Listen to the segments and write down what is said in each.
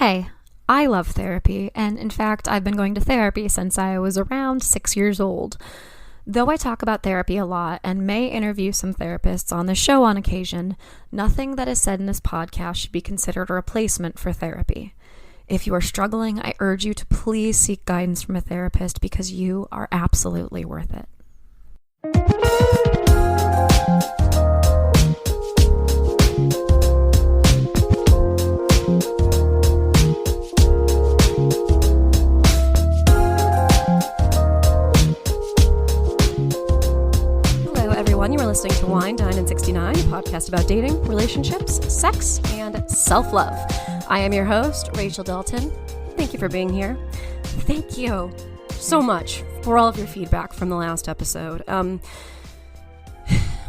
Hey, I love therapy, and in fact, I've been going to therapy since I was around 6 years old. Though I talk about therapy a lot and may interview some therapists on the show on occasion, nothing that is said in this podcast should be considered a replacement for therapy. If you are struggling, I urge you to please seek guidance from a therapist because you are absolutely worth it. You are listening to Wine, Dine, and 69, a podcast about dating, relationships, sex, and self-love. I am your host, Rachel Dalton. Thank you for being here. Thank you so much for all of your feedback from the last episode,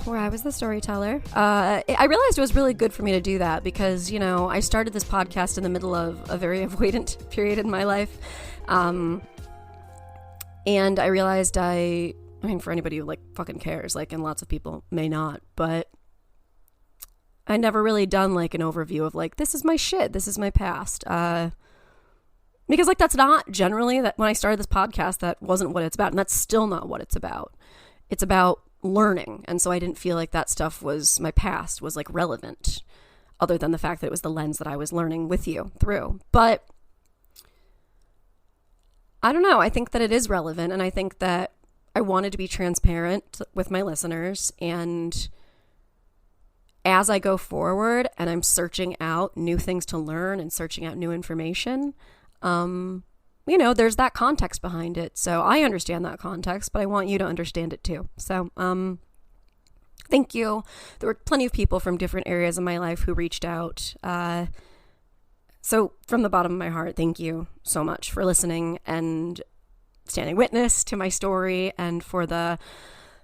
where I was the storyteller. I realized it was really good for me to do that because, I started this podcast in the middle of a very avoidant period in my life, and I realized for anybody who fucking cares, and lots of people may not, but I never really done an overview of this is my shit, this is my past. Because that's not generally that when I started this podcast, that wasn't what it's about. And that's still not what it's about. It's about learning. And so I didn't feel like that stuff was my past was relevant other than the fact that it was the lens that I was learning with you through. But I don't know. I think that it is relevant. And I think that I wanted to be transparent with my listeners, and as I go forward and I'm searching out new things to learn and searching out new information, there's that context behind it. So I understand that context, but I want you to understand it too. So, thank you. There were plenty of people from different areas of my life who reached out. So from the bottom of my heart, thank you so much for listening and standing witness to my story and for the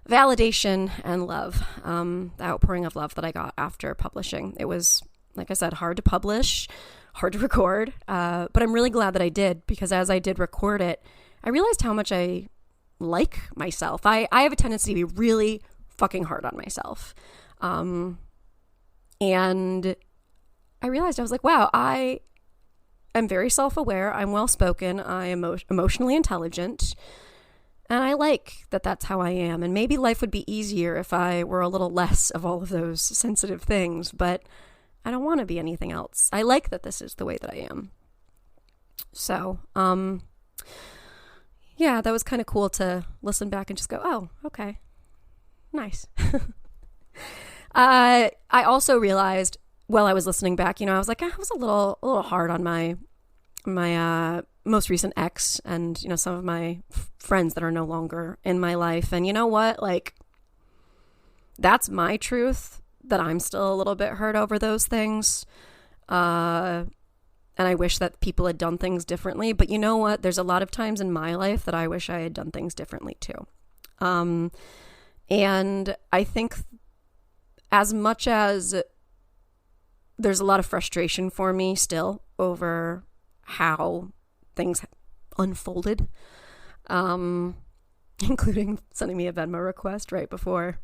validation and love, the outpouring of love that I got after publishing. It was, like I said, hard to publish, hard to record, but I'm really glad that I did, because as I did record it, I realized how much I like myself. I have a tendency to be really fucking hard on myself. And I realized, I was like, wow, I'm very self-aware, I'm well-spoken, I am emotionally intelligent, and I like that that's how I am. And maybe life would be easier if I were a little less of all of those sensitive things, but I don't want to be anything else. I like that this is the way that I am. So, yeah, that was kind of cool to listen back and just go, oh, okay, nice. I also realized while I was listening back, I was like, I was a little hard on my most recent ex and, some of my friends that are no longer in my life. And you know what? That's my truth, that I'm still a little bit hurt over those things. And I wish that people had done things differently. But you know what? There's a lot of times in my life that I wish I had done things differently too. And I think as much as there's a lot of frustration for me still over how things unfolded, including sending me a Venmo request right before.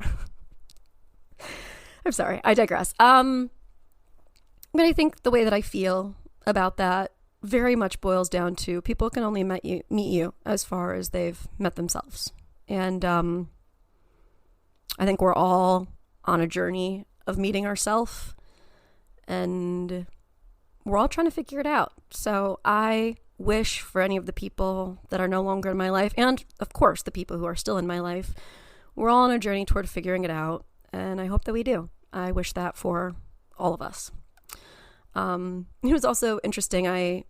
I'm sorry, I digress. But I think the way that I feel about that very much boils down to people can only meet you as far as they've met themselves. And I think we're all on a journey of meeting ourselves, and we're all trying to figure it out. So I wish for any of the people that are no longer in my life, and of course the people who are still in my life, we're all on a journey toward figuring it out, and I hope that we do. I wish that for all of us. It was also interesting, I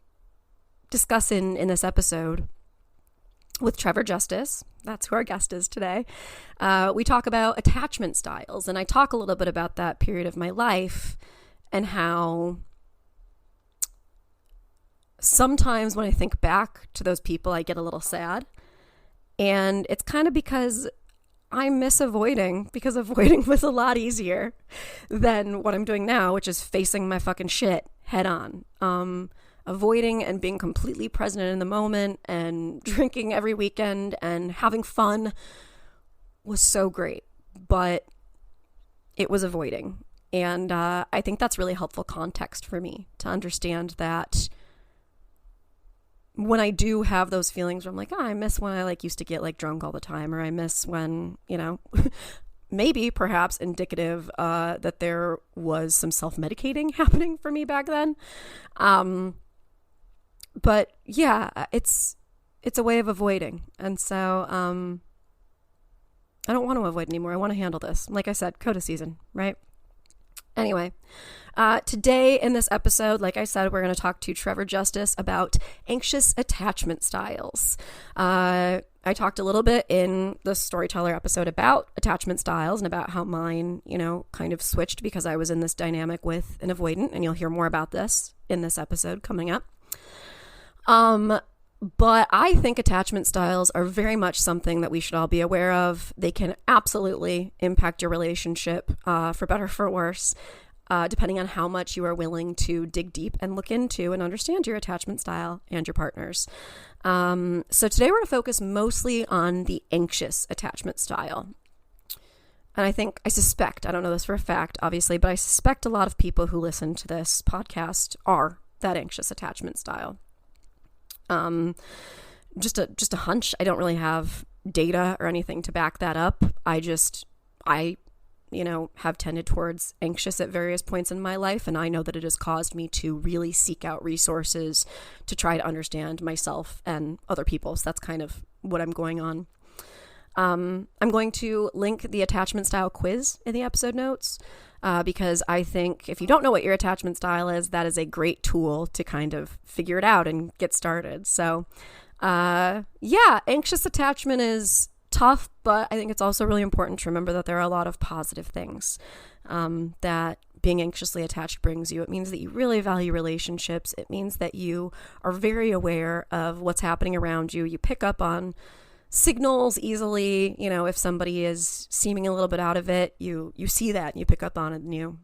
discuss in this episode with Trevor Justice, that's who our guest is today, we talk about attachment styles, and I talk a little bit about that period of my life and how sometimes when I think back to those people, I get a little sad. And it's kind of because I miss avoiding, because avoiding was a lot easier than what I'm doing now, which is facing my fucking shit head on. Avoiding and being completely present in the moment and drinking every weekend and having fun was so great, but it was avoiding. And I think that's really helpful context for me to understand that when I do have those feelings where I'm like, oh, I miss when I like used to get like drunk all the time, or I miss when, you know, maybe perhaps indicative that there was some self-medicating happening for me back then. But yeah, it's a way of avoiding. And so I don't want to avoid anymore. I want to handle this. Like I said, coda season, right? Anyway, today in this episode, like I said, we're going to talk to Trevor Justice about anxious attachment styles. I talked a little bit in the Storyteller episode about attachment styles and about how mine, you know, kind of switched because I was in this dynamic with an avoidant, and you'll hear more about this in this episode coming up. But I think attachment styles are very much something that we should all be aware of. They can absolutely impact your relationship, for better or for worse, depending on how much you are willing to dig deep and look into and understand your attachment style and your partner's. So today we're going to focus mostly on the anxious attachment style. And I suspect, I don't know this for a fact, obviously, but I suspect a lot of people who listen to this podcast are that anxious attachment style. Just a hunch. I don't really have data or anything to back that up. I have tended towards anxious at various points in my life, and I know that it has caused me to really seek out resources to try to understand myself and other people. So that's kind of what I'm going on. I'm going to link the attachment style quiz in the episode notes, because I think if you don't know what your attachment style is, that is a great tool to kind of figure it out and get started. So, anxious attachment is tough, but I think it's also really important to remember that there are a lot of positive things that being anxiously attached brings you. It means that you really value relationships. It means that you are very aware of what's happening around you. You pick up on signals easily. You know, if somebody is seeming a little bit out of it, you see that and you pick up on it and you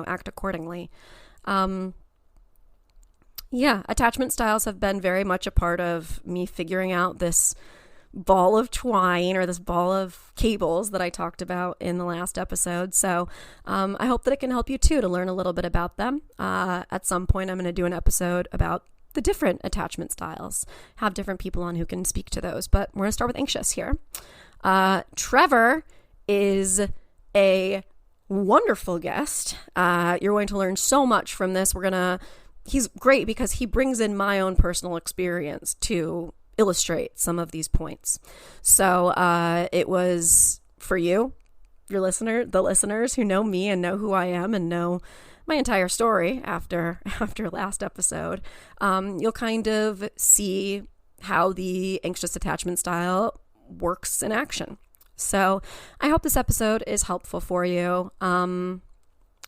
act accordingly. Attachment styles have been very much a part of me figuring out this ball of twine or this ball of cables that I talked about in the last episode. So I hope that it can help you too to learn a little bit about them. At some point, I'm going to do an episode about the different attachment styles, have different people on who can speak to those. But we're going to start with anxious here. Trevor is a wonderful guest. You're going to learn so much from this. He's great because he brings in my own personal experience to illustrate some of these points. So it was for you, the listeners who know me and know who I am and know my entire story after last episode. You'll kind of see how the anxious attachment style works in action. So I hope this episode is helpful for you.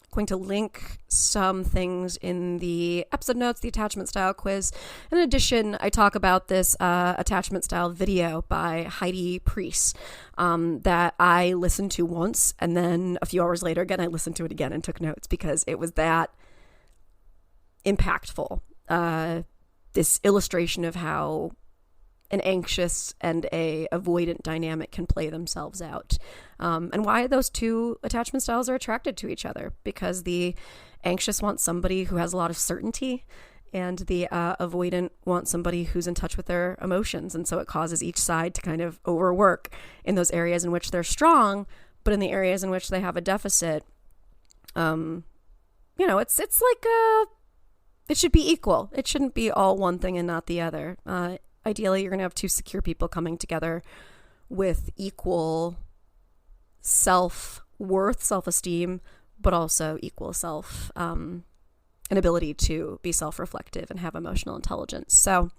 Going to link some things in the episode notes, the attachment style quiz. In addition, I talk about this attachment style video by Heidi Priest that I listened to once, and then a few hours later, again, I listened to it again and took notes because it was that impactful. This illustration of how an anxious and a avoidant dynamic can play themselves out, and why those two attachment styles are attracted to each other, because the anxious wants somebody who has a lot of certainty and the avoidant wants somebody who's in touch with their emotions. And so it causes each side to kind of overwork in those areas in which they're strong, but in the areas in which they have a deficit, it's like it should be equal. It shouldn't be all one thing and not the other. Ideally, you're going to have two secure people coming together with equal self-worth, self-esteem, but also equal an ability to be self-reflective and have emotional intelligence. So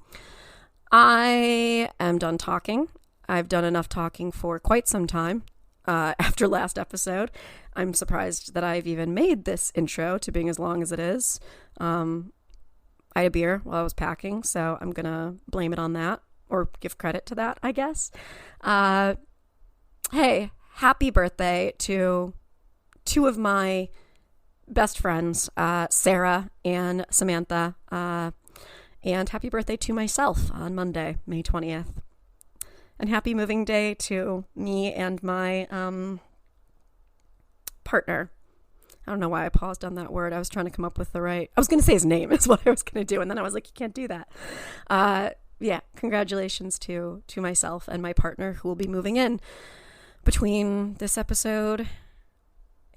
I am done talking. I've done enough talking for quite some time after last episode. I'm surprised that I've even made this intro to being as long as it is. I had a beer while I was packing, so I'm going to blame it on that, or give credit to that, I guess. Hey, happy birthday to two of my best friends, Sarah and Samantha, and happy birthday to myself on Monday, May 20th. And happy moving day to me and my partner. I don't know why I paused on that word. I was trying to come up with I was going to say his name is what I was going to do. And then I was like, you can't do that. Yeah, congratulations to myself and my partner who will be moving in between this episode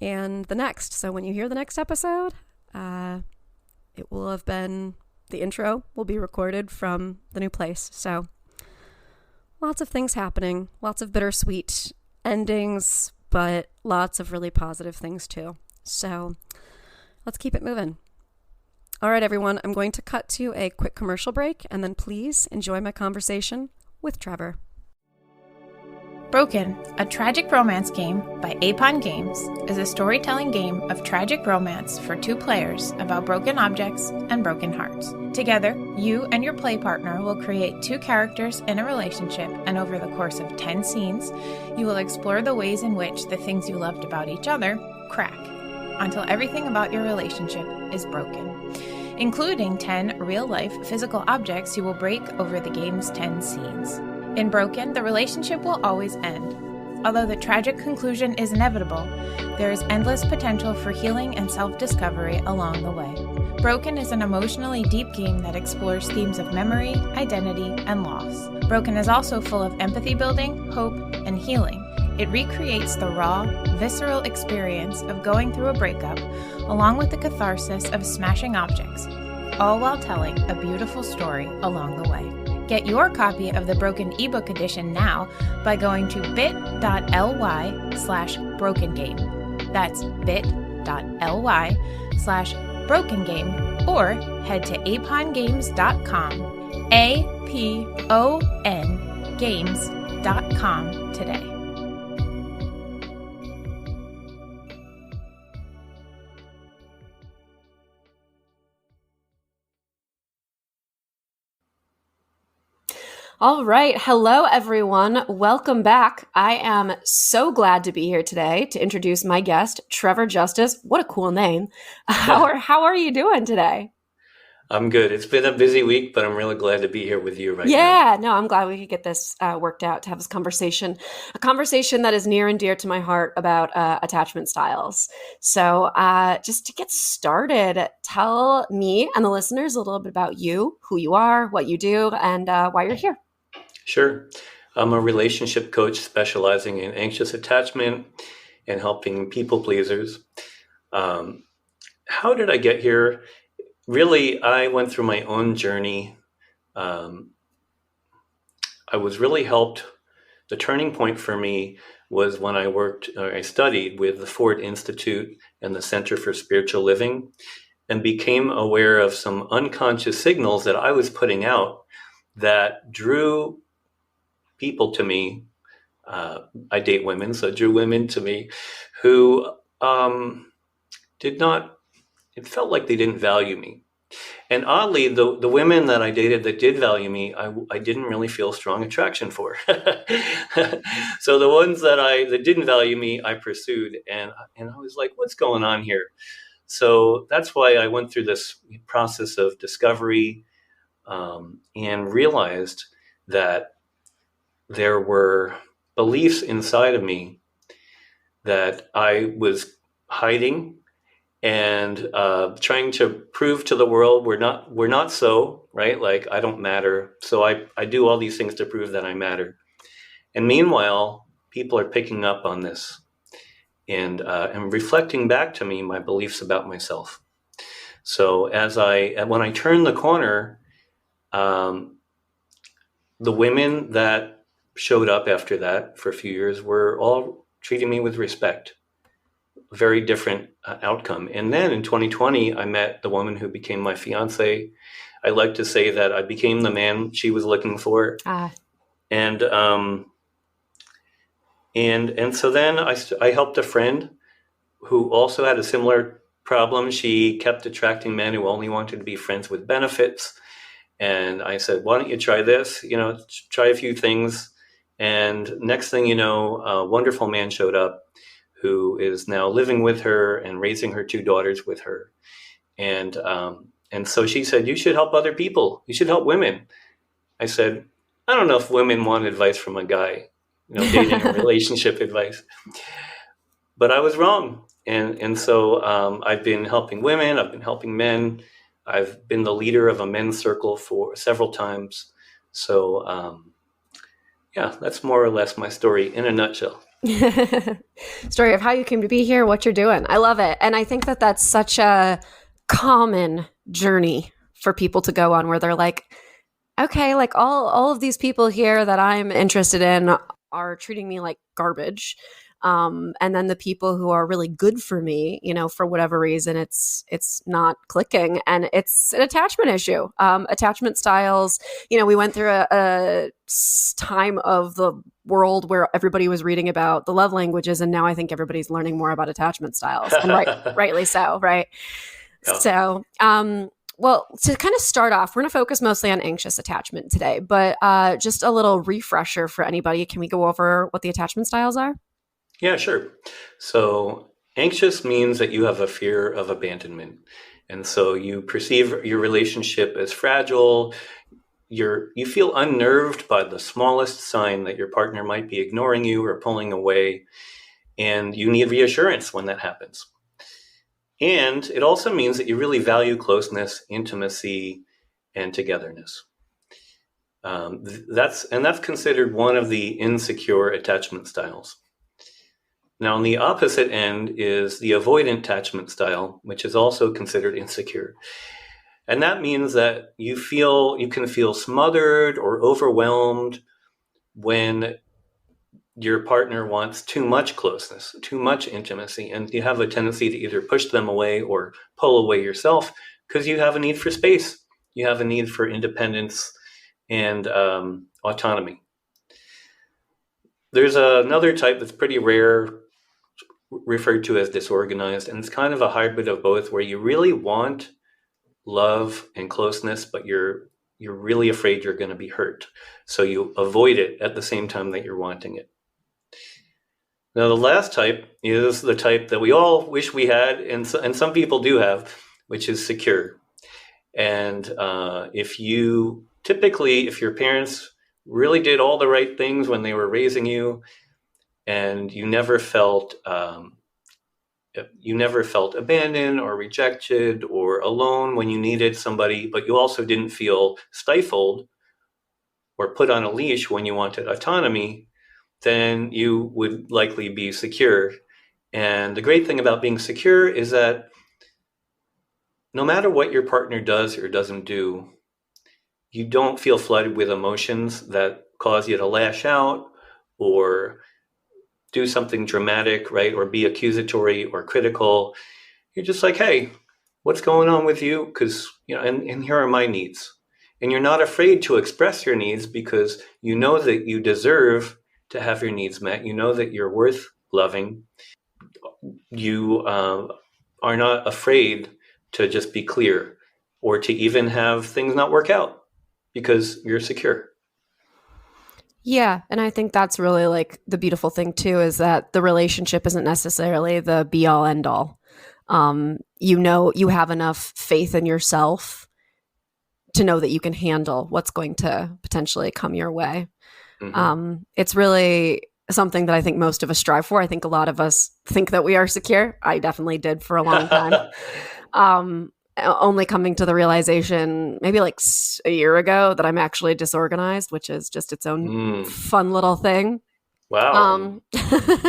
and the next. So when you hear the next episode, it will have been, the intro will be recorded from the new place. So lots of things happening, lots of bittersweet endings, but lots of really positive things too. So let's keep it moving. All right, everyone, I'm going to cut to a quick commercial break, and then please enjoy my conversation with Trevor. Broken, a tragic romance game by Apon Games, is a storytelling game of tragic romance for two players about broken objects and broken hearts. Together, you and your play partner will create two characters in a relationship, and over the course of 10 scenes, you will explore the ways in which the things you loved about each other crack, until everything about your relationship is broken, including 10 real-life physical objects you will break over the game's 10 scenes. In Broken, the relationship will always end. Although the tragic conclusion is inevitable, there is endless potential for healing and self-discovery along the way. Broken is an emotionally deep game that explores themes of memory, identity, and loss. Broken is also full of empathy building, hope, and healing. It recreates the raw, visceral experience of going through a breakup, along with the catharsis of smashing objects, all while telling a beautiful story along the way. Get your copy of the Broken ebook edition now by going to bit.ly/brokengame. That's bit.ly/brokengame, or head to apongames.com, APON games.com today. All right. Hello, everyone. Welcome back. I am so glad to be here today to introduce my guest, Trevor Justice. What a cool name. How are you doing today? I'm good. It's been a busy week, but I'm really glad to be here with you right now. Yeah, no, I'm glad we could get this worked out to have this conversation, a conversation that is near and dear to my heart about attachment styles. So just to get started, tell me and the listeners a little bit about you, who you are, what you do, and why you're here. Sure. I'm a relationship coach specializing in anxious attachment and helping people pleasers. How did I get here? Really, I went through my own journey. I was really helped. The turning point for me was when I studied with the Ford Institute and the Center for Spiritual Living, and became aware of some unconscious signals that I was putting out that drew people to me. I date women, so drew women to me who it felt like they didn't value me. And oddly, the women that I dated that did value me, I didn't really feel strong attraction for. So the ones that didn't value me, I pursued. And I was like, what's going on here? So that's why I went through this process of discovery and realized that there were beliefs inside of me that I was hiding and trying to prove to the world we're not so, right? Like, I don't matter. So I do all these things to prove that I matter. And meanwhile, people are picking up on this and reflecting back to me my beliefs about myself. So when I turned the corner, the women that showed up after that for a few years were all treating me with respect. Very different outcome. And then in 2020, I met the woman who became my fiance. I like to say that I became the man she was looking for. And so then I helped a friend who also had a similar problem. She kept attracting men who only wanted to be friends with benefits. And I said, why don't you try this? Try a few things. And next thing you know, a wonderful man showed up who is now living with her and raising her two daughters with her. And so she said, you should help other people. You should help women. I said, I don't know if women want advice from a guy, dating or relationship advice. But I was wrong. And so I've been helping women, I've been helping men. I've been the leader of a men's circle for several times. So yeah, that's more or less my story in a nutshell. Story of how you came to be here, what you're doing. I love it. And I think that that's such a common journey for people to go on, where they're like, okay, like all of these people here that I'm interested in are treating me like garbage. And then the people who are really good for me, for whatever reason, it's not clicking, and it's an attachment issue. Attachment styles, we went through a time of the world where everybody was reading about the love languages, and now I think everybody's learning more about attachment styles, and rightly so, right? Yeah. So, well, to kind of start off, we're going to focus mostly on anxious attachment today, but just a little refresher for anybody. Can we go over what the attachment styles are? Yeah, sure. So anxious means that you have a fear of abandonment. And so you perceive your relationship as fragile. You feel unnerved by the smallest sign that your partner might be ignoring you or pulling away. And you need reassurance when that happens. And it also means that you really value closeness, intimacy, and togetherness. That's considered one of the insecure attachment styles. Now, on the opposite end is the avoidant attachment style, which is also considered insecure. And that means that you can feel smothered or overwhelmed when your partner wants too much closeness, too much intimacy, and you have a tendency to either push them away or pull away yourself because you have a need for space. You have a need for independence and autonomy. There's another type that's pretty rare, referred to as disorganized, and it's kind of a hybrid of both, where you really want love and closeness, but you're really afraid you're going to be hurt, so you avoid it at the same time that you're wanting it. Now, the last type is the type that we all wish we had, and some people do have, which is secure. And if your parents really did all the right things when they were raising you, and you never felt abandoned or rejected or alone when you needed somebody, but you also didn't feel stifled or put on a leash when you wanted autonomy, then you would likely be secure. And the great thing about being secure is that no matter what your partner does or doesn't do, you don't feel flooded with emotions that cause you to lash out or do something dramatic, right? Or be accusatory or critical. You're just like, hey, what's going on with you? Because, and here are my needs. And you're not afraid to express your needs because you know that you deserve to have your needs met. You know that you're worth loving. You are not afraid to just be clear or to even have things not work out because you're secure. Yeah. And I think that's really like the beautiful thing too, is that the relationship isn't necessarily the be all end all. You have enough faith in yourself to know that you can handle what's going to potentially come your way. Mm-hmm. It's really something that I think most of us strive for. I think a lot of us think that we are secure. I definitely did for a long time. Only coming to the realization maybe like a year ago that I'm actually disorganized, which is just its own fun little thing. Wow.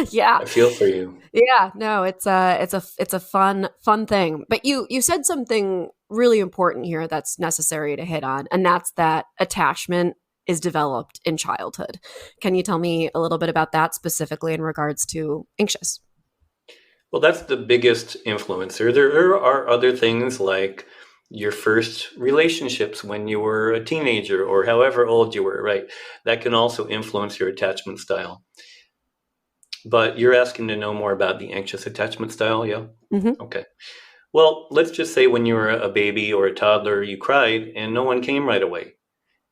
Yeah. I feel for you. Yeah, no, it's a fun thing. But you said something really important here that's necessary to hit on, and that's that attachment is developed in childhood. Can you tell me a little bit about that specifically in regards to anxious? Well, that's the biggest influencer. There are other things like your first relationships when you were a teenager or however old you were, right? That can also influence your attachment style. But you're asking to know more about the anxious attachment style, yeah? Mm-hmm. Okay. Well, let's just say when you were a baby or a toddler, you cried and no one came right away.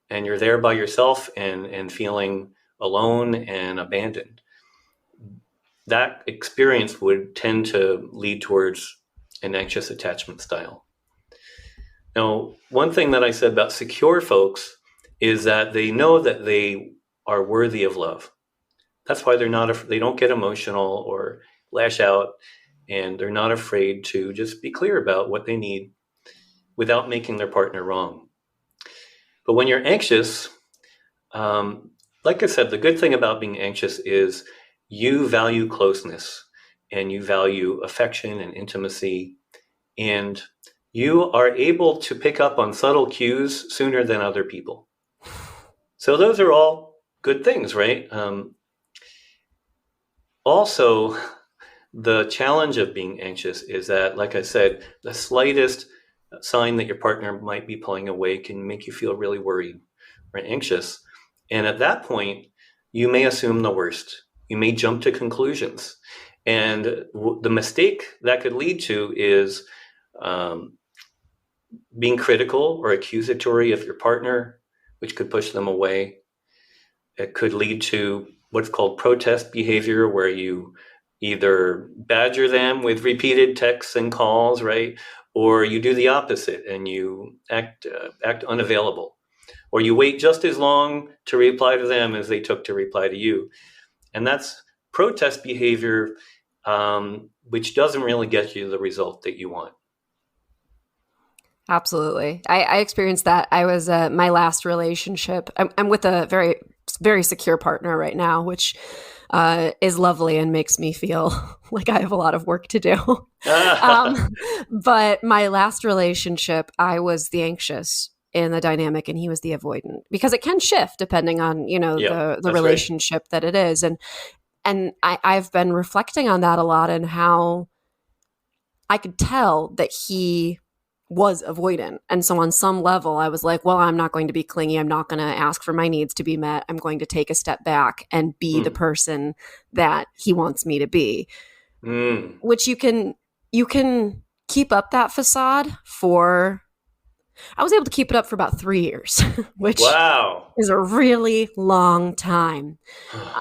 And you're there by yourself and feeling alone and abandoned. That experience would tend to lead towards an anxious attachment style. Now, one thing that I said about secure folks is that they know that they are worthy of love. That's why they don't get emotional or lash out. and they're not afraid to just be clear about what they need without making their partner wrong. But when you're anxious, like I said, the good thing about being anxious is you value closeness and you value affection and intimacy, and you are able to pick up on subtle cues sooner than other people. So those are all good things, right? Also, the challenge of being anxious is that, like I said, the slightest sign that your partner might be pulling away can make you feel really worried or anxious. And at that point, you may assume the worst. You may jump to conclusions. And the mistake that could lead to is being critical or accusatory of your partner, which could push them away. It could lead to what's called protest behavior, where you either badger them with repeated texts and calls, right? Or you do the opposite and you act unavailable. Or you wait just as long to reply to them as they took to reply to you. And that's protest behavior, which doesn't really get you the result that you want. Absolutely. I experienced that. I was my last relationship. I'm with a very, very secure partner right now, which is lovely and makes me feel like I have a lot of work to do. But my last relationship, I was the anxious in the dynamic and he was the avoidant, because it can shift depending on, the relationship that it is. And I've been reflecting on that a lot, and how I could tell that he was avoidant. And so on some level, I was like, well, I'm not going to be clingy. I'm not going to ask for my needs to be met. I'm going to take a step back and be the person that he wants me to be. Which you can keep up that facade for, I was able to keep it up for about 3 years, which is a really long time.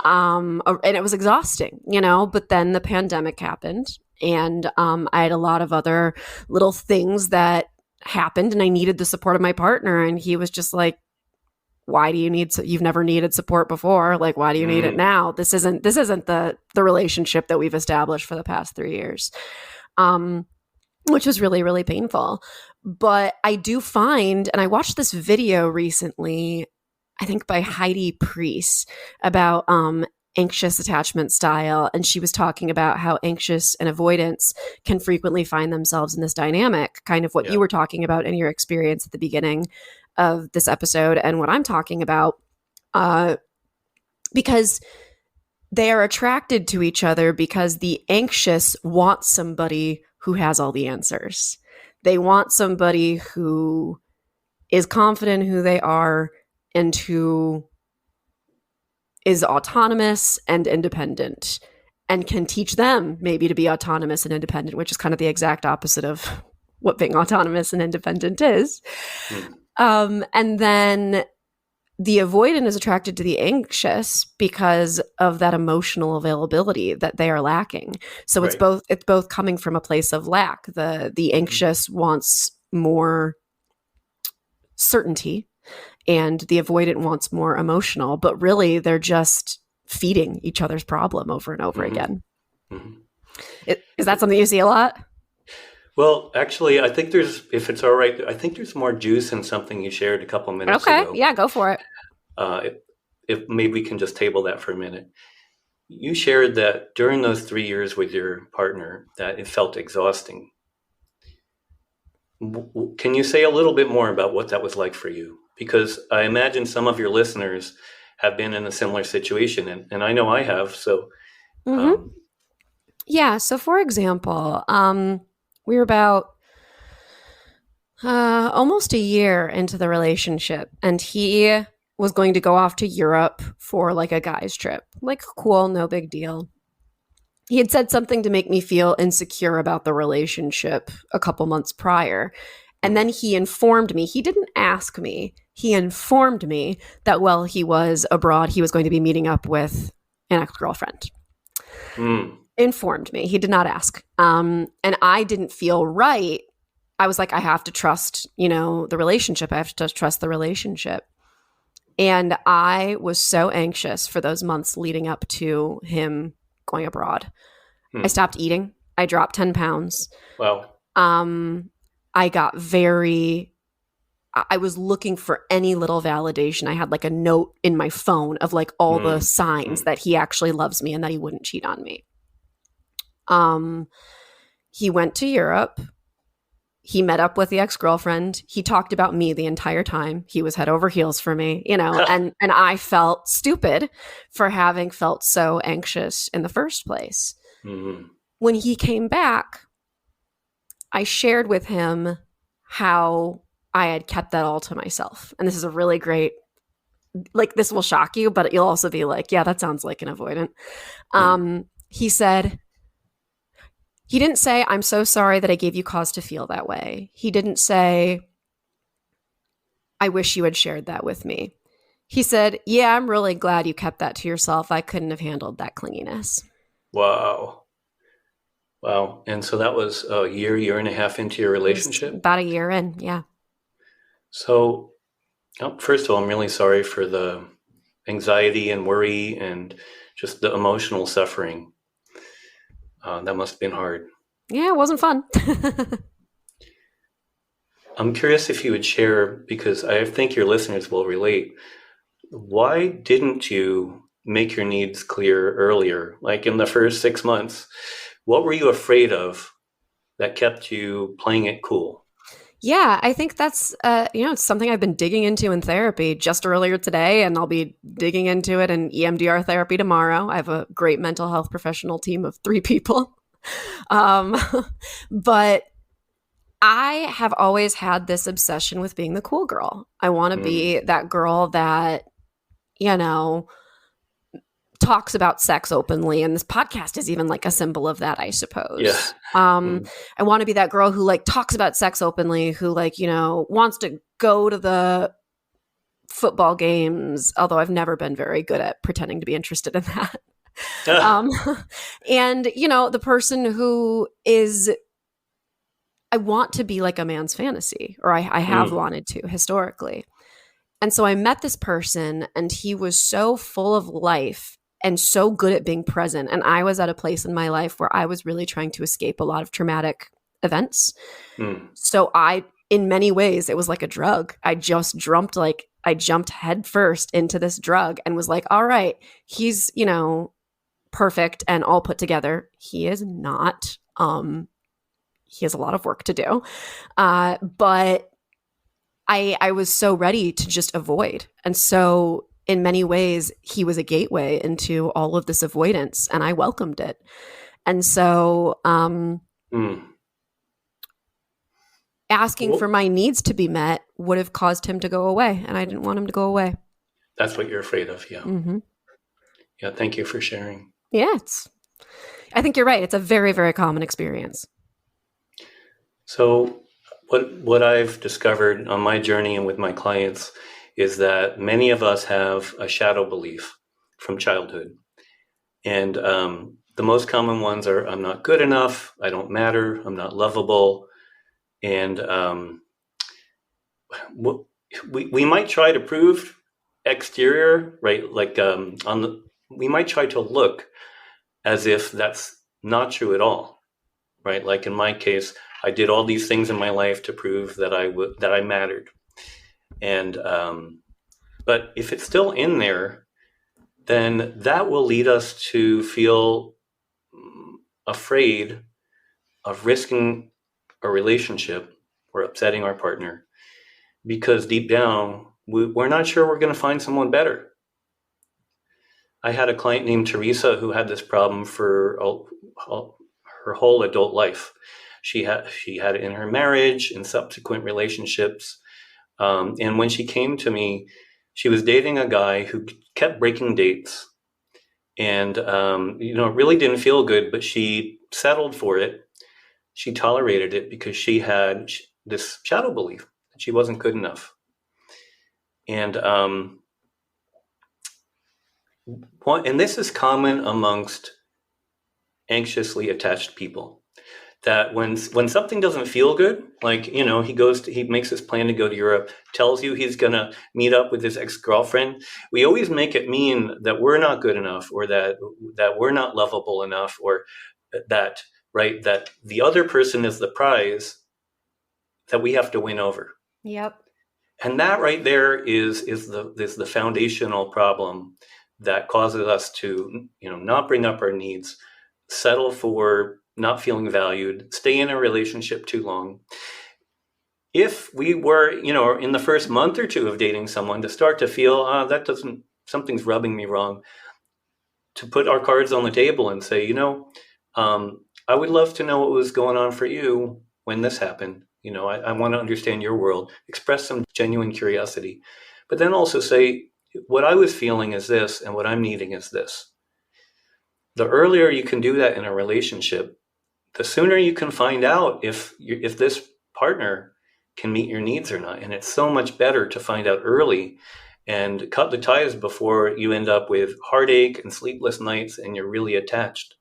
And it was exhausting, but then the pandemic happened. And I had a lot of other little things that happened, and I needed the support of my partner. And he was just like, why do you need, you've never needed support before. Like, why do you need it now? This isn't the relationship that we've established for the past 3 years, which was really, really painful. But I do find, and I watched this video recently, I think by Heidi Priest, about anxious attachment style. And she was talking about how anxious and avoidance can frequently find themselves in this dynamic, kind of what you were talking about in your experience at the beginning of this episode, and what I'm talking about, because they are attracted to each other because the anxious wants somebody who has all the answers. They want somebody who is confident in who they are and who is autonomous and independent, and can teach them maybe to be autonomous and independent, which is kind of the exact opposite of what being autonomous and independent is. And then the avoidant is attracted to the anxious because of that emotional availability that they are lacking. So it's both coming from a place of lack. The anxious wants more certainty, and the avoidant wants more emotional, but really they're just feeding each other's problem over and over again. Is that something you see a lot? Well, actually, I think if it's all right, I think there's more juice in something you shared a couple minutes ago. Okay, yeah, go for it. If maybe we can just table that for a minute. You shared that during those 3 years with your partner, that it felt exhausting. Can you say a little bit more about what that was like for you? Because I imagine some of your listeners have been in a similar situation, and I know I have. So, yeah. So, for example, we were about almost a year into the relationship, and he was going to go off to Europe for like a guy's trip. Like, cool, no big deal. He had said something to make me feel insecure about the relationship a couple months prior. And then he informed me, he didn't ask me, he informed me that while he was abroad, he was going to be meeting up with an ex-girlfriend. Informed me. He did not ask. And I didn't feel right. I was like, I have to trust, the relationship. I have to trust the relationship. And I was so anxious for those months leading up to him going abroad. I stopped eating. I dropped 10 pounds. Wow. I got I was looking for any little validation. I had like a note in my phone of like all the signs that he actually loves me and that he wouldn't cheat on me. He went to Europe. He met up with the ex-girlfriend. He talked about me the entire time. He was head over heels for me, you know, and I felt stupid for having felt so anxious in the first place. Mm-hmm. When he came back, I shared with him how I had kept that all to myself. And this is a really great, like, this will shock you, but you'll also be like, yeah, that sounds like an avoidant. He said, he didn't say, I'm so sorry that I gave you cause to feel that way. He didn't say, I wish you had shared that with me. He said, yeah, I'm really glad you kept that to yourself. I couldn't have handled that clinginess. Wow. And so that was a year and a half into your relationship? About a year in, yeah. So, first of all, I'm really sorry for the anxiety and worry and just the emotional suffering. That must have been hard. Yeah, it wasn't fun. I'm curious if you would share, because I think your listeners will relate. Why didn't you make your needs clear earlier? Like in the first 6 months, what were you afraid of that kept you playing it cool? Yeah, I think that's, it's something I've been digging into in therapy just earlier today, and I'll be digging into it in EMDR therapy tomorrow. I have a great mental health professional team of 3 people. But I have always had this obsession with being the cool girl. I want to be that girl that, talks about sex openly, and this podcast is even like a symbol of that, I suppose. Yeah. I want to be that girl who like talks about sex openly, who like, wants to go to the football games, although I've never been very good at pretending to be interested in that. And, the person who is, I want to be like a man's fantasy, or I have wanted to historically. And so I met this person, and he was so full of life and so good at being present. And I was at a place in my life where I was really trying to escape a lot of traumatic events. So in many ways, it was like a drug. I jumped head first into this drug and was like, all right, he's, perfect and all put together. He is not. He has a lot of work to do. But I was so ready to just avoid. And so in many ways, he was a gateway into all of this avoidance, and I welcomed it. And so asking for my needs to be met would have caused him to go away, and I didn't want him to go away. That's what you're afraid of, yeah. Mm-hmm. Yeah, thank you for sharing. Yeah, I think you're right. It's a very, very common experience. So what I've discovered on my journey and with my clients is that many of us have a shadow belief from childhood. And the most common ones are, I'm not good enough, I don't matter, I'm not lovable. And we might try to prove exterior, right? Like we might try to look as if that's not true at all, right? Like in my case, I did all these things in my life to prove that I mattered. And but if it's still in there, then that will lead us to feel afraid of risking a relationship or upsetting our partner, because deep down, we're not sure we're going to find someone better. I had a client named Teresa who had this problem for her whole adult life. She had it in her marriage and subsequent relationships. And when she came to me, she was dating a guy who kept breaking dates, and it really didn't feel good, but she settled for it. She tolerated it because she had this shadow belief that she wasn't good enough. And this is common amongst anxiously attached people. That when something doesn't feel good, like, he makes this plan to go to Europe, tells you he's going to meet up with his ex-girlfriend, we always make it mean that we're not good enough, or that we're not lovable enough, or that right? That the other person is the prize that we have to win over. Yep. And that right there is the foundational problem that causes us to, not bring up our needs, settle for not feeling valued, stay in a relationship too long. If we were, in the first month or two of dating someone, to start to feel, something's rubbing me wrong, to put our cards on the table and say, I would love to know what was going on for you when this happened. I want to understand your world, express some genuine curiosity, but then also say, what I was feeling is this, and what I'm needing is this. The earlier you can do that in a relationship, the sooner you can find out if this partner can meet your needs or not. And it's so much better to find out early and cut the ties before you end up with heartache and sleepless nights and you're really attached.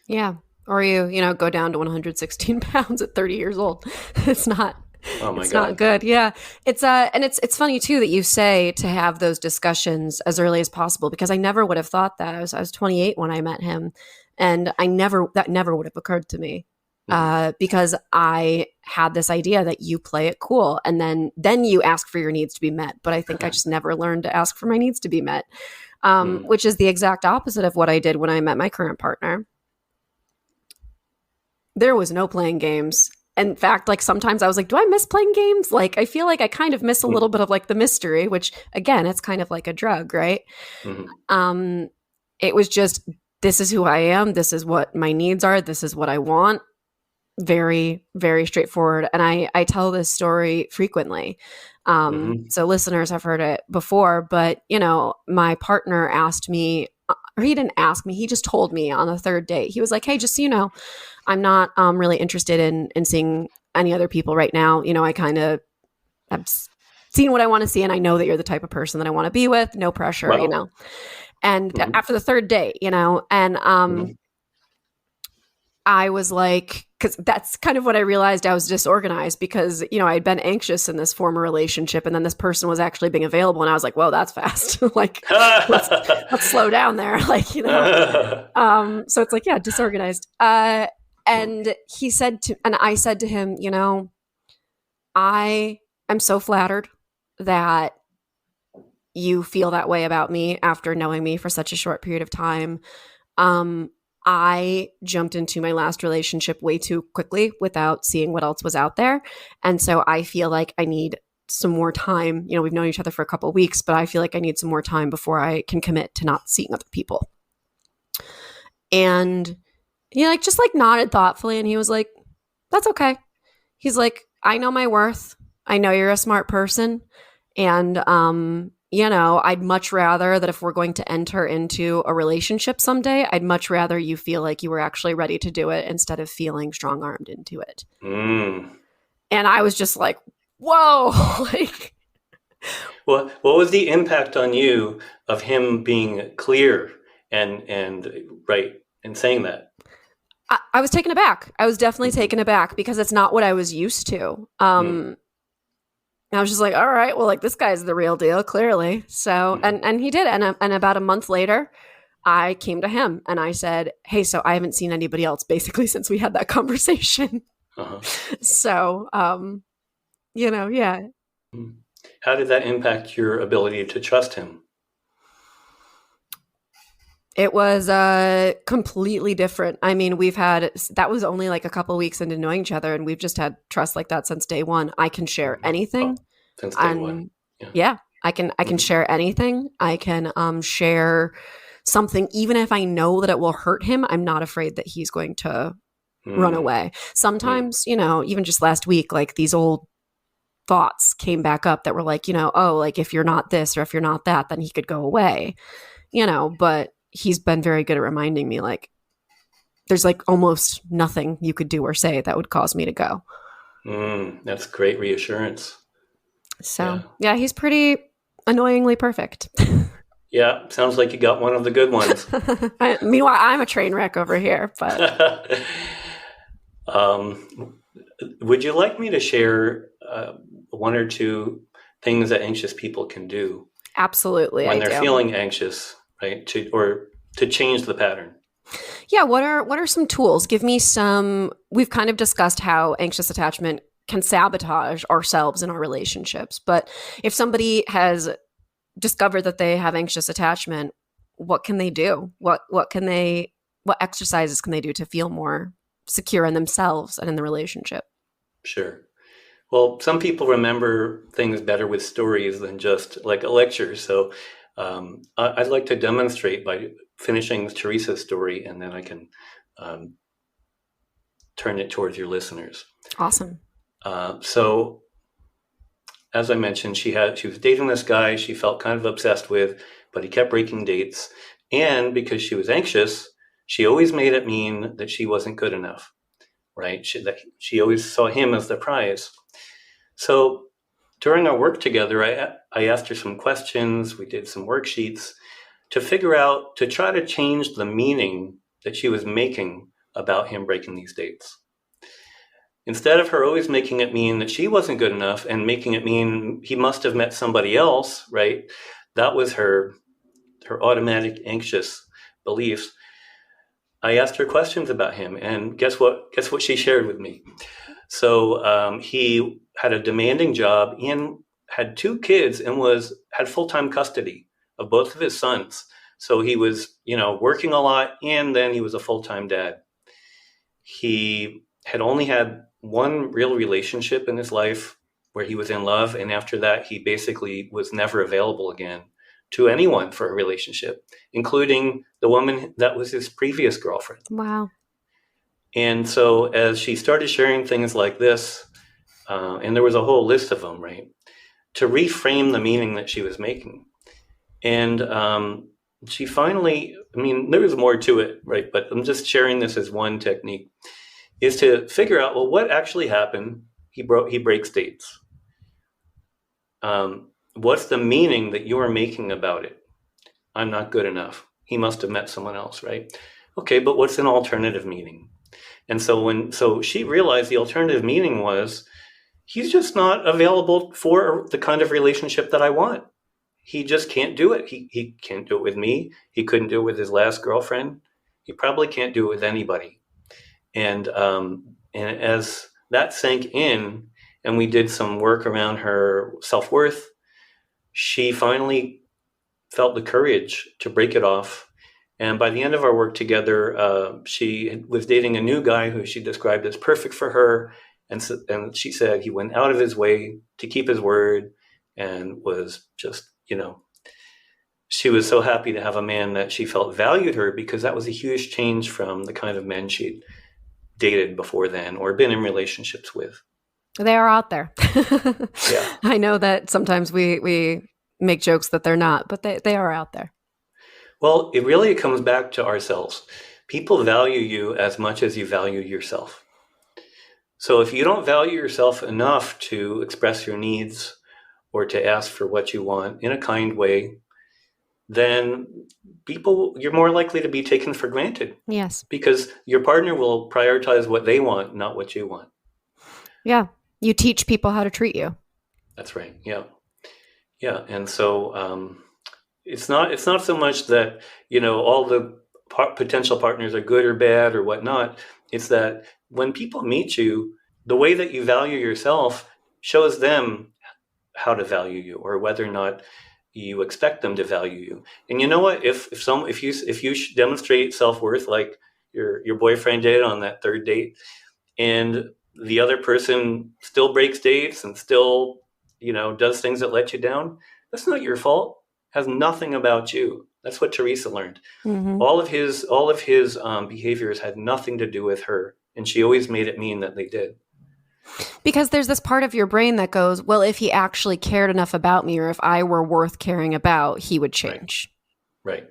Yeah. Or you go down to 116 pounds at 30 years old. It's not, oh my it's God. not good. Yeah. And it's funny too that you say to have those discussions as early as possible, because I never would have thought that. I was 28 when I met him, and that never would have occurred to me. Because I had this idea that you play it cool and then you ask for your needs to be met. But I think I just never learned to ask for my needs to be met, which is the exact opposite of what I did when I met my current partner. There was no playing games. In fact, like sometimes I was like, do I miss playing games? Like, I feel like I kind of miss a little bit of like the mystery, which again, it's kind of like a drug, right? Mm-hmm. It was just, this is who I am. This is what my needs are. This is what I want. Very, very straightforward. And I tell this story frequently. So listeners have heard it before, but my partner asked me, or he didn't ask me, he just told me on the third date. He was like, hey, just so you know, I'm not really interested in seeing any other people right now. I kind of have seen what I want to see, and I know that you're the type of person that I want to be with. No pressure, Wow. And after the third date, and I was like, because that's kind of what I realized. I was disorganized because, I had been anxious in this former relationship, and then this person was actually being available. And I was like, whoa, that's fast. Like, let's slow down there. Like, so it's like, yeah, disorganized. And he said and I said to him, I am so flattered that you feel that way about me after knowing me for such a short period of time. I jumped into my last relationship way too quickly without seeing what else was out there. And so I feel like I need some more time. We've known each other for a couple of weeks, but I feel like I need some more time before I can commit to not seeing other people. And he just nodded thoughtfully, and he was like, that's okay. He's like, I know my worth. I know you're a smart person. And, I'd much rather that if we're going to enter into a relationship someday, I'd much rather you feel like you were actually ready to do it instead of feeling strong-armed into it. And I was just like, whoa. Well, what was the impact on you of him being clear and right in saying that? I was taken aback. I was definitely taken aback because it's not what I was used to. I was just like, all right, well, this guy's the real deal, clearly. So, and he did. And about a month later, I came to him and I said, hey, so I haven't seen anybody else basically since we had that conversation. So, yeah. How did that impact your ability to trust him? It was completely different. I mean, that was only a couple weeks into knowing each other, and we've just had trust like that since day one. I can share anything. Since day one. Yeah, I can share anything. I can share something, even if I know that it will hurt him. I'm not afraid that he's going to run away. Sometimes, even just last week, these old thoughts came back up that were if you're not this or if you're not that, then he could go away, but he's been very good at reminding me there's almost nothing you could do or say that would cause me to go. That's great reassurance. So yeah, he's pretty annoyingly perfect. Yeah, sounds like you got one of the good ones. Meanwhile, I'm a train wreck over here. But would you like me to share one or two things that anxious people can do? Absolutely, when they're feeling anxious, right? To change the pattern. Yeah, what are some tools? Give me some. We've kind of discussed how anxious attachment can sabotage ourselves in our relationships, but if somebody has discovered that they have anxious attachment, what can they do? What exercises can they do to feel more secure in themselves and in the relationship? Sure. Well, some people remember things better with stories than just like a lecture. So I'd like to demonstrate by finishing Teresa's story, and then I can um, turn it towards your listeners. Awesome. So as I mentioned, she was dating this guy she felt kind of obsessed with, but he kept breaking dates. And because she was anxious, she always made it mean that she wasn't good enough, right? She always saw him as the prize. So during our work together, I asked her some questions. We did some worksheets to try to change the meaning that she was making about him breaking these dates. Instead of her always making it mean that she wasn't good enough and making it mean he must have met somebody else, right? That was her automatic anxious beliefs. I asked her questions about him, and guess what? Guess what she shared with me. So he had a demanding job and had 2 kids and had full-time custody of both of his sons. So he was, working a lot, and then he was a full-time dad. He had only had one real relationship in his life where he was in love, and after that, he basically was never available again to anyone for a relationship, including the woman that was his previous girlfriend. Wow. And so as she started sharing things like this, and there was a whole list of them, right, to reframe the meaning that she was making. And she finally, there was more to it, right, but I'm just sharing this as one technique, is to figure out, well, what actually happened? He breaks dates. What's the meaning that you are making about it? I'm not good enough. He must have met someone else, right? Okay, but what's an alternative meaning? And so she realized the alternative meaning was, he's just not available for the kind of relationship that I want. He just can't do it. He can't do it with me. He couldn't do it with his last girlfriend. He probably can't do it with anybody. And as that sank in, and we did some work around her self-worth, she finally felt the courage to break it off. And by the end of our work together, she was dating a new guy who she described as perfect for her. And she said he went out of his way to keep his word, and was just, she was so happy to have a man that she felt valued her, because that was a huge change from the kind of men she'd dated before then or been in relationships with. They are out there. Yeah. I know that sometimes we make jokes that they're not, but they are out there. Well, it really comes back to ourselves. People value you as much as you value yourself. So if you don't value yourself enough to express your needs or to ask for what you want in a kind way, then you're more likely to be taken for granted. Yes. Because your partner will prioritize what they want, not what you want. Yeah. You teach people how to treat you. That's right. Yeah. Yeah. And so it's not so much that, all the potential partners are good or bad or whatnot. It's that when people meet you, the way that you value yourself shows them how to value you, or whether or not you expect them to value you. And you know what? If you demonstrate self-worth like your boyfriend did on that 3rd date, and the other person still breaks dates and still, does things that let you down, that's not your fault. It has nothing about you. That's what Teresa learned. Mm-hmm. All of his behaviors had nothing to do with her, and she always made it mean that they did. Because there's this part of your brain that goes, well, if he actually cared enough about me, or if I were worth caring about, he would change. Right.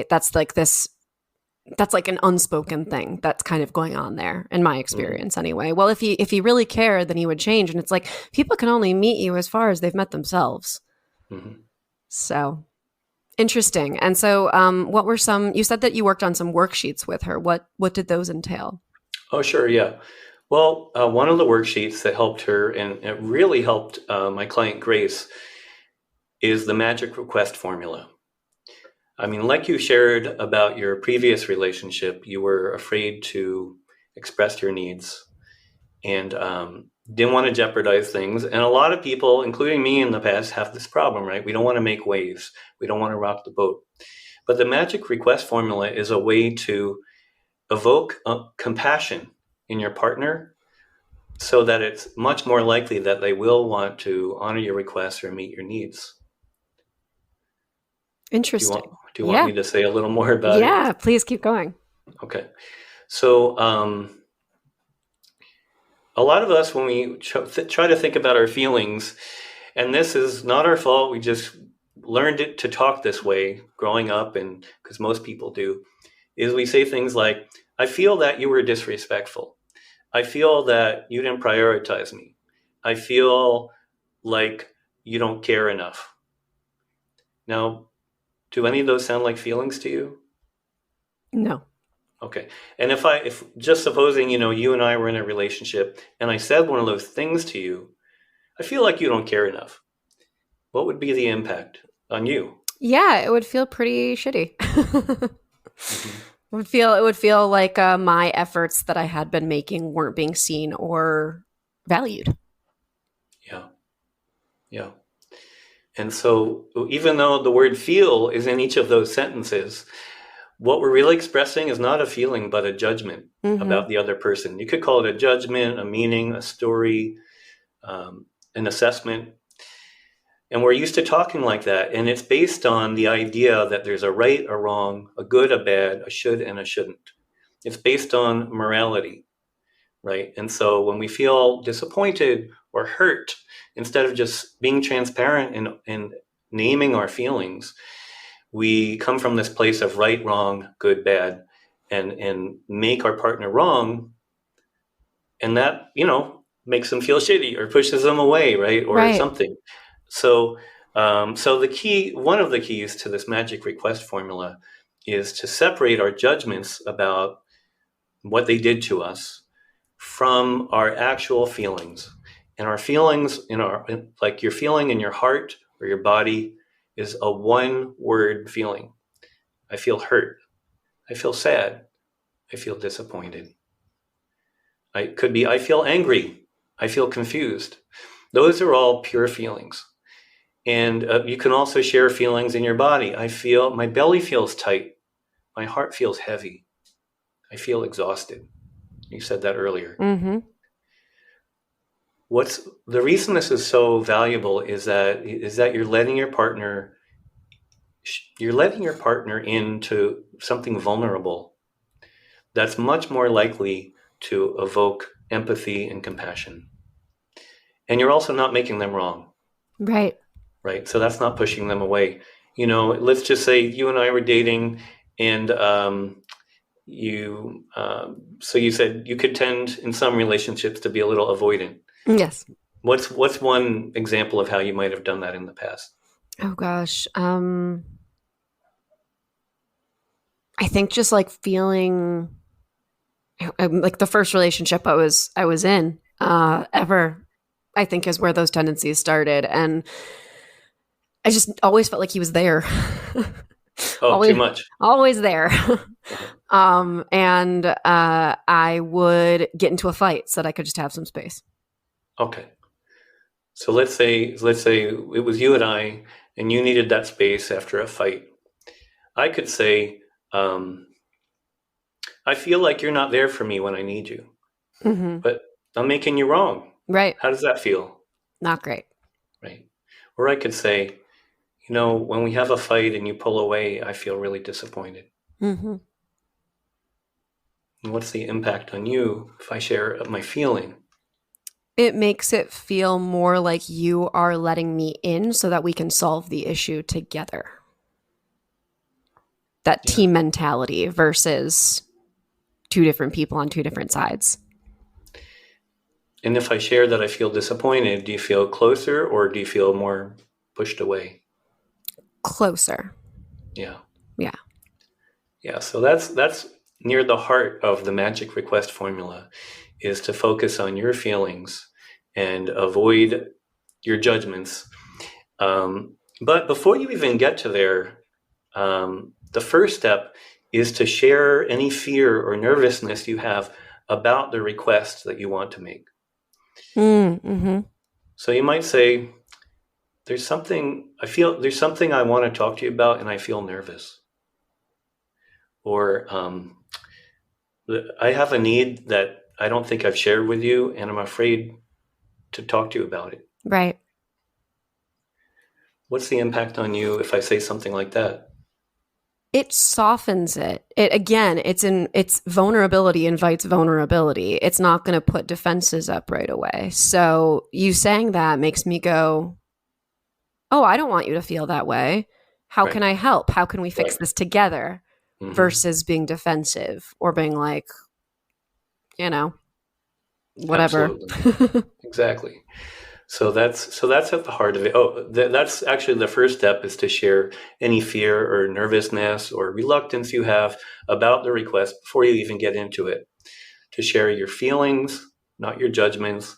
That's like an unspoken thing that's kind of going on there, in my experience anyway. Well, if he really cared, then he would change. And it's like, people can only meet you as far as they've met themselves. Mm-hmm. So interesting. And so what were you said that you worked on some worksheets with her. What did those entail? Oh, sure. Yeah. Well, one of the worksheets that helped her, and it really helped my client Grace, is the magic request formula. I mean, like you shared about your previous relationship, you were afraid to express your needs and didn't want to jeopardize things. And a lot of people, including me in the past, have this problem, right? We don't want to make waves. We don't want to rock the boat. But the magic request formula is a way to evoke compassion in your partner so that it's much more likely that they will want to honor your requests or meet your needs. Interesting. Do you want me to say a little more about it? Yeah, please keep going. Okay. So a lot of us, when we try to think about our feelings, and this is not our fault, we just learned it to talk this way growing up, and because most people do, is we say things like, I feel that you were disrespectful. I feel that you didn't prioritize me. I feel like you don't care enough. Now, do any of those sound like feelings to you? No. Okay. And if just supposing, you and I were in a relationship and I said one of those things to you, I feel like you don't care enough. What would be the impact on you? Yeah, it would feel pretty shitty. Mm-hmm. It would feel like my efforts that I had been making weren't being seen or valued. Yeah. And so even though the word feel is in each of those sentences, what we're really expressing is not a feeling, but a judgment about the other person. You could call it a judgment, a meaning, a story, an assessment. And we're used to talking like that. And it's based on the idea that there's a right, a wrong, a good, a bad, a should, and a shouldn't. It's based on morality, right? And so when we feel disappointed or hurt, instead of just being transparent and naming our feelings, we come from this place of right, wrong, good, bad, and make our partner wrong. And that, makes them feel shitty or pushes them away, right? Or something. So one of the keys to this magic request formula is to separate our judgments about what they did to us from our actual feelings. And our feelings like your feeling in your heart or your body is a one-word feeling. I feel hurt. I feel sad. I feel disappointed. I feel angry. I feel confused. Those are all pure feelings. And you can also share feelings in your body. My belly feels tight. My heart feels heavy. I feel exhausted. You said that earlier. Mm-hmm. The reason this is so valuable is that you're letting your partner into something vulnerable that's much more likely to evoke empathy and compassion. And you're also not making them wrong. Right. Right. So that's not pushing them away. Let's just say you and I were dating and so you said you could tend in some relationships to be a little avoidant. Yes. What's one example of how you might have done that in the past? Oh gosh. I think just like feeling like the first relationship I was in ever, I think is where those tendencies started. And I just always felt like he was there. Too much. Always there. And I would get into a fight so that I could just have some space. Okay. So let's say it was you and I, and you needed that space after a fight. I could say, I feel like you're not there for me when I need you, but I'm making you wrong. Right. How does that feel? Not great. Right. Or I could say, when we have a fight and you pull away, I feel really disappointed. Mm-hmm. And what's the impact on you if I share my feeling? It makes it feel more like you are letting me in so that we can solve the issue together. That team mentality versus two different people on two different sides. And if I share that I feel disappointed, do you feel closer or do you feel more pushed away? Closer. Yeah. Yeah. Yeah. So that's near the heart of the magic request formula, is to focus on your feelings and avoid your judgments. But before you even get to there, the first step is to share any fear or nervousness you have about the request that you want to make. Mm-hmm. So you might say, there's something I want to talk to you about and I feel nervous. Or I have a need that I don't think I've shared with you and I'm afraid to talk to you about it. Right. What's the impact on you if I say something like that? It softens it. It's vulnerability invites vulnerability. It's not going to put defenses up right away. So you saying that makes me go, oh, I don't want you to feel that way. How Right. can I help? How can we fix Right. this together? Mhm. Versus being defensive or being like, whatever. Absolutely. Exactly. So that's at the heart of it. That's actually the first step, is to share any fear or nervousness or reluctance you have about the request before you even get into it. To share your feelings, not your judgments,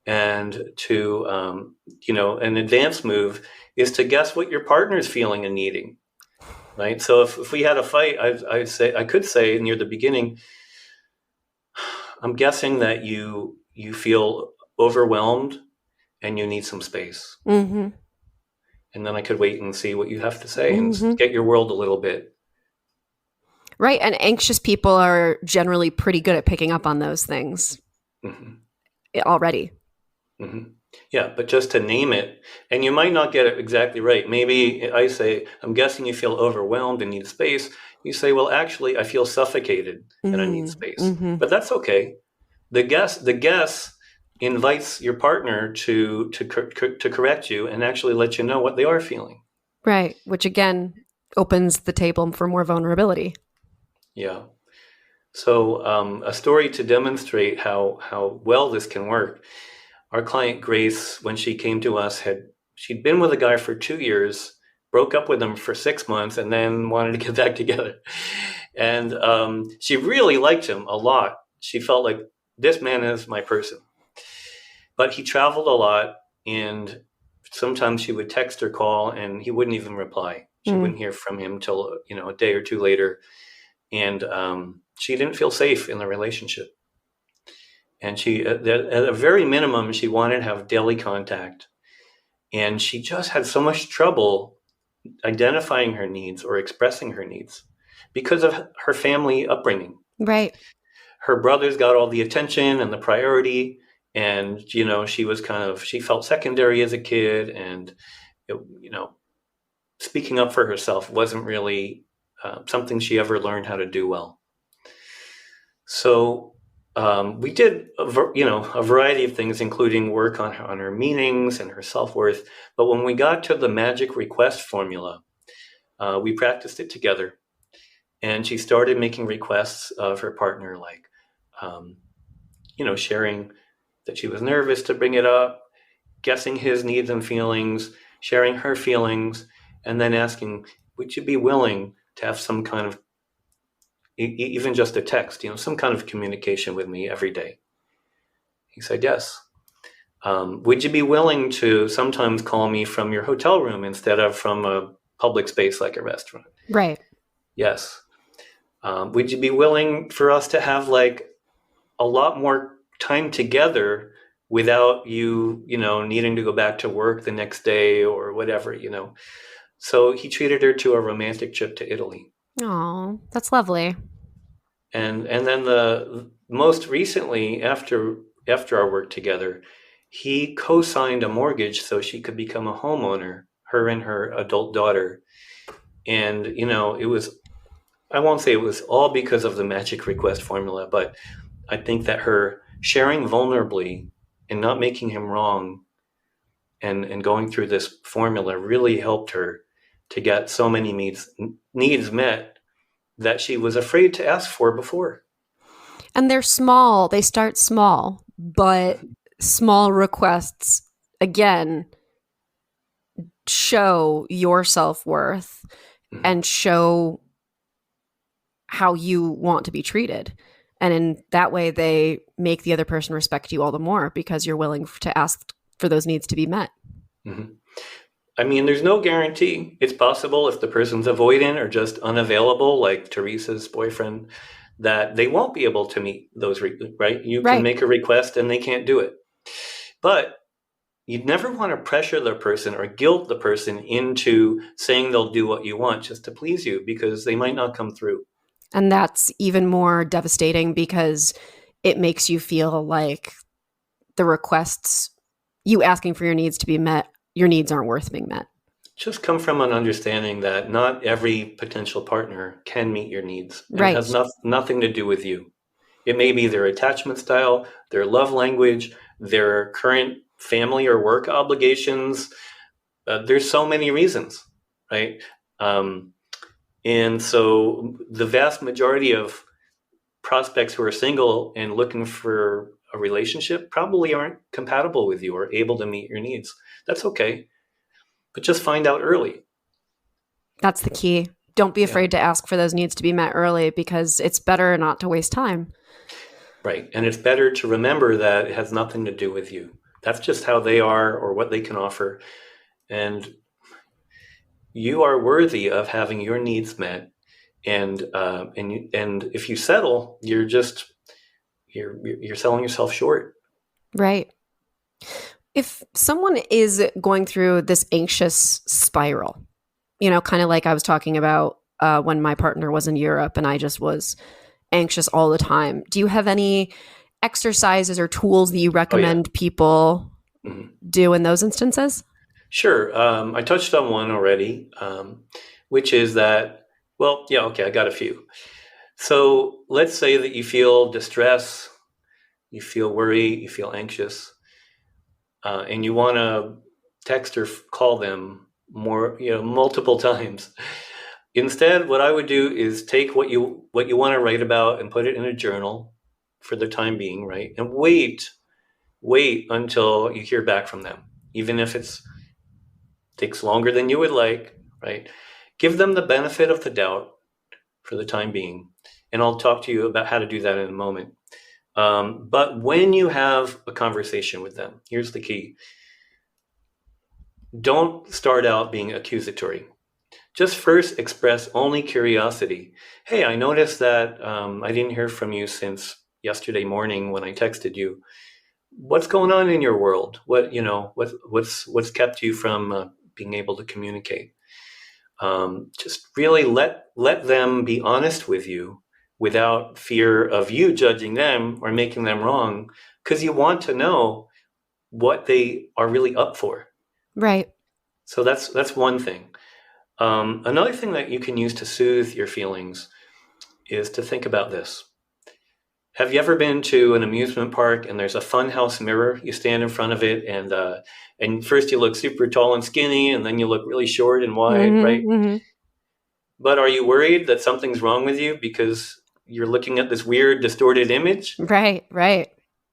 and to an advanced move is to guess what your partner is feeling and needing. Right. So if we had a fight, I could say near the beginning, I'm guessing that you feel overwhelmed and you need some space. Mm-hmm. And then I could wait and see what you have to say Mm-hmm. and get your world a little bit. Right. And anxious people are generally pretty good at picking up on those things already. Mm-hmm. Yeah, but just to name it, and you might not get it exactly right. Maybe I say, I'm guessing you feel overwhelmed and need space. You say, well, actually, I feel suffocated and I need space. Mm-hmm. But that's okay. The guess invites your partner to correct you and actually let you know what they are feeling. Right. Which again opens the table for more vulnerability. Yeah. So a story to demonstrate how well this can work. Our client Grace, when she came to us, she'd been with a guy for 2 years, broke up with him for 6 months, and then wanted to get back together. And she really liked him a lot. She felt like, this man is my person. But he traveled a lot, and sometimes she would text or call, and he wouldn't even reply. She wouldn't hear from him till a day or two later, and she didn't feel safe in the relationship. And she, at a very minimum, she wanted to have daily contact. And she just had so much trouble identifying her needs or expressing her needs because of her family upbringing. Right. Her brothers got all the attention and the priority. And, she felt secondary as a kid. And, speaking up for herself wasn't really something she ever learned how to do well. So we did a variety of things, including work on her meanings and her self-worth. But when we got to the magic request formula, we practiced it together. And she started making requests of her partner, like, sharing that she was nervous to bring it up, guessing his needs and feelings, sharing her feelings, and then asking, would you be willing to have some kind of, even just a text, some kind of communication with me every day? He said, yes. Would you be willing to sometimes call me from your hotel room instead of from a public space like a restaurant? Right. Yes. Would you be willing for us to have like a lot more time together without you, needing to go back to work the next day or whatever, So he treated her to a romantic trip to Italy. Oh, that's lovely. And then the most recently, after our work together, he co-signed a mortgage so she could become a homeowner, her and her adult daughter. And, I won't say it was all because of the magic request formula, but I think that her sharing vulnerably and not making him wrong and going through this formula really helped her to get so many needs met that she was afraid to ask for before. And they're small. They start small, but small requests, again, show your self-worth and show how you want to be treated. And in that way, they make the other person respect you all the more because you're willing to ask for those needs to be met. Mm-hmm. I mean, there's no guarantee. It's possible if the person's avoidant or just unavailable, like Teresa's boyfriend, that they won't be able to meet those, right? You can Right. make a request and they can't do it. But you'd never want to pressure the person or guilt the person into saying they'll do what you want just to please you, because they might not come through. And that's even more devastating because it makes you feel like the requests, you asking for your needs to be met, your needs aren't worth being met. Just come from an understanding that not every potential partner can meet your needs. And Right. it has nothing to do with you. It may be their attachment style, their love language, their current family or work obligations. There's so many reasons, right? And so the vast majority of prospects who are single and looking for a relationship probably aren't compatible with you or able to meet your needs. That's okay. But just find out early. That's the key. Don't be afraid to ask for those needs to be met early, because it's better not to waste time. Right. And it's better to remember that it has nothing to do with you. That's just how they are or what they can offer. And you are worthy of having your needs met. And if you settle, you're selling yourself short. Right. If someone is going through this anxious spiral, kind of like I was talking about when my partner was in Europe and I just was anxious all the time, do you have any exercises or tools that you recommend people do in those instances? Sure. I touched on one already, which is that, I got a few. So let's say that you feel distress, you feel worry, you feel anxious, and you want to text or call them multiple times. Instead, what I would do is take what you want to write about and put it in a journal for the time being, right? And wait until you hear back from them, even if it takes longer than you would like, right? Give them the benefit of the doubt for the time being. And I'll talk to you about how to do that in a moment. But when you have a conversation with them, here's the key. Don't start out being accusatory. Just first express only curiosity. Hey, I noticed that I didn't hear from you since yesterday morning when I texted you. What's going on in your world? What's kept you from being able to communicate? Just really let them be honest with you without fear of you judging them or making them wrong, because you want to know what they are really up for. Right. So that's one thing. Another thing that you can use to soothe your feelings is to think about this. Have you ever been to an amusement park and there's a funhouse mirror? You stand in front of it and first you look super tall and skinny, and then you look really short and wide, right? Mm-hmm. But are you worried that something's wrong with you because you're looking at this weird distorted image? Right.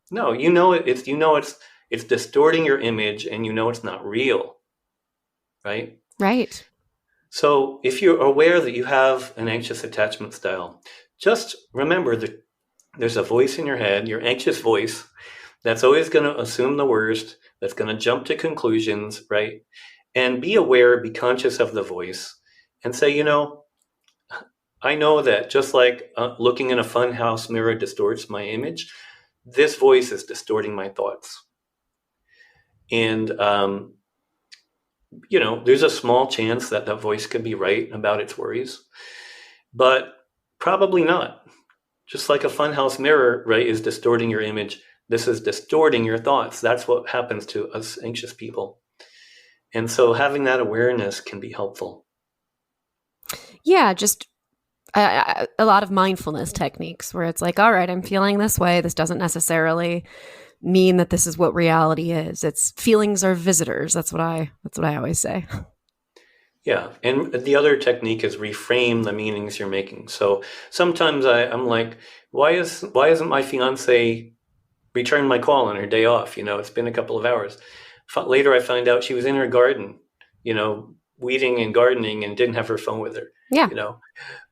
No, it's distorting your image, and it's not real, right? Right. So if you're aware that you have an anxious attachment style, just remember that there's a voice in your head, your anxious voice, that's always going to assume the worst, that's going to jump to conclusions, right? And be aware, be conscious of the voice and say, I know that just like looking in a funhouse mirror distorts my image, this voice is distorting my thoughts. And, there's a small chance that that voice could be right about its worries, but probably not. Just like a funhouse mirror, right, is distorting your image, this is distorting your thoughts. That's what happens to us anxious people. And so having that awareness can be helpful. Yeah, just a lot of mindfulness techniques where it's like, all right, I'm feeling this way. This doesn't necessarily mean that this is what reality is. It's feelings are visitors. That's what I always say. Yeah. And the other technique is reframe the meanings you're making. So sometimes I'm like, why isn't my fiance returned my call on her day off? It's been a couple of hours. Later I find out she was in her garden, weeding and gardening, and didn't have her phone with her. Yeah.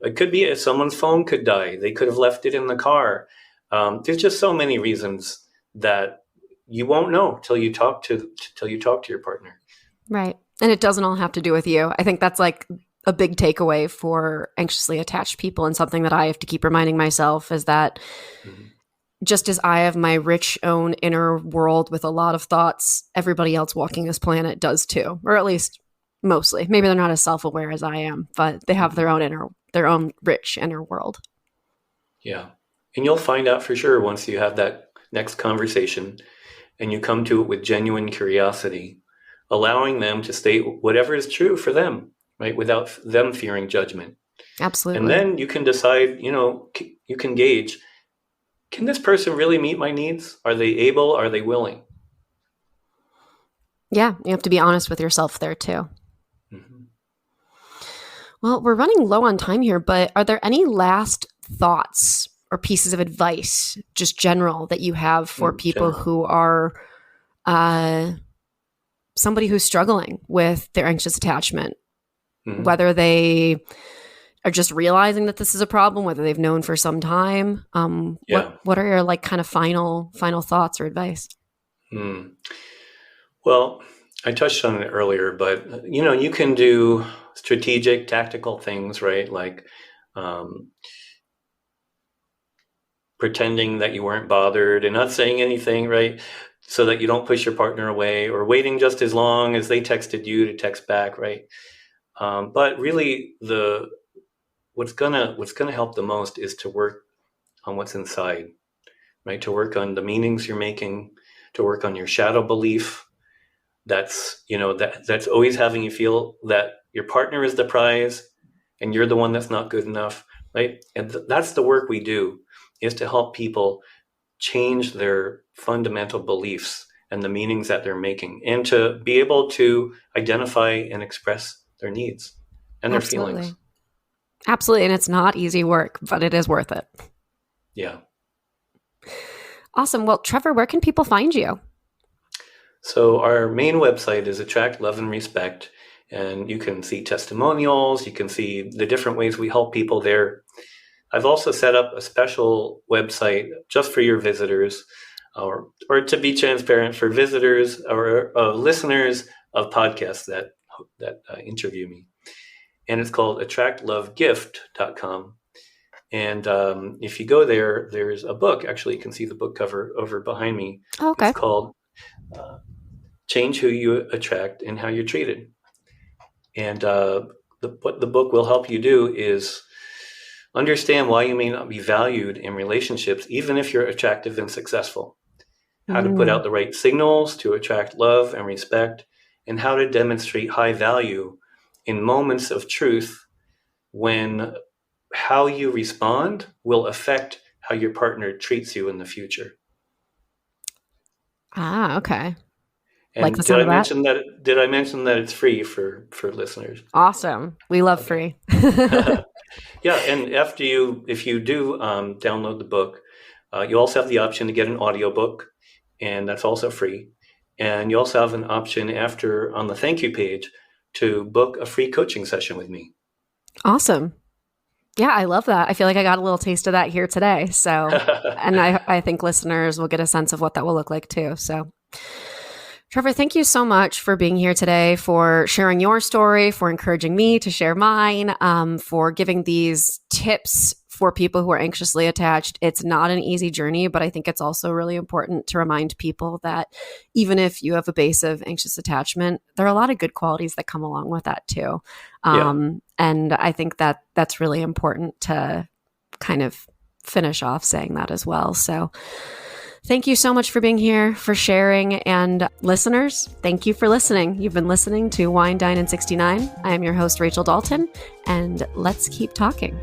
It could be someone's phone could die. They could have left it in the car. There's just so many reasons that you won't know till you talk to your partner. Right. And it doesn't all have to do with you. I think that's like a big takeaway for anxiously attached people, and something that I have to keep reminding myself is that just as I have my rich own inner world with a lot of thoughts, everybody else walking this planet does too, or at least mostly. Maybe they're not as self-aware as I am, but they have their own rich inner world. Yeah. And you'll find out for sure once you have that next conversation and you come to it with genuine curiosity, allowing them to state whatever is true for them, right? Without them fearing judgment. Absolutely. And then you can decide, you can gauge, can this person really meet my needs? Are they able? Are they willing? Yeah. You have to be honest with yourself there too. Well, we're running low on time here, but are there any last thoughts or pieces of advice, just general, that you have for people who are somebody who's struggling with their anxious attachment, whether they are just realizing that this is a problem, whether they've known for some time? What are your like kind of final thoughts or advice? Well, I touched on it earlier, but you can do strategic, tactical things, right? Like pretending that you weren't bothered and not saying anything, right? So that you don't push your partner away, or waiting just as long as they texted you to text back, right? But really, what's gonna help the most is to work on what's inside, right? To work on the meanings you're making, to work on your shadow belief. That's always having you feel that your partner is the prize and you're the one that's not good enough, right? And that's the work we do, is to help people change their fundamental beliefs and the meanings that they're making, and to be able to identify and express their needs and their feelings. Absolutely. And it's not easy work, but it is worth it. Yeah. Awesome. Well, Trevor, where can people find you? So our main website is Attract, Love, and Respect, and you can see testimonials. You can see the different ways we help people there. I've also set up a special website just for your visitors, or to be transparent, for visitors or listeners of podcasts that interview me. And it's called attractlovegift.com. And if you go there, there's a book. Actually, you can see the book cover over behind me. Okay. It's called Change Who You Attract and How You're Treated. And what the book will help you do is understand why you may not be valued in relationships, even if you're attractive and successful. How to put out the right signals to attract love and respect, and how to demonstrate high value in moments of truth, when how you respond will affect how your partner treats you in the future. Okay. And like the sound of that? Did I mention that it's free for listeners? Awesome. We love free. Yeah, and if you do download the book, you also have the option to get an audiobook, and that's also free. And you also have an option on the thank you page to book a free coaching session with me. Awesome. Yeah, I love that. I feel like I got a little taste of that here today. So, and I think listeners will get a sense of what that will look like too. So, Trevor, thank you so much for being here today, for sharing your story, for encouraging me to share mine, for giving these tips for people who are anxiously attached. It's not an easy journey, but I think it's also really important to remind people that even if you have a base of anxious attachment, there are a lot of good qualities that come along with that too. And I think that that's really important to kind of finish off saying that as well. So thank you so much for being here, for sharing. And listeners, thank you for listening. You've been listening to Wine, Dine, and 69. I am your host, Rachel Dalton, and let's keep talking.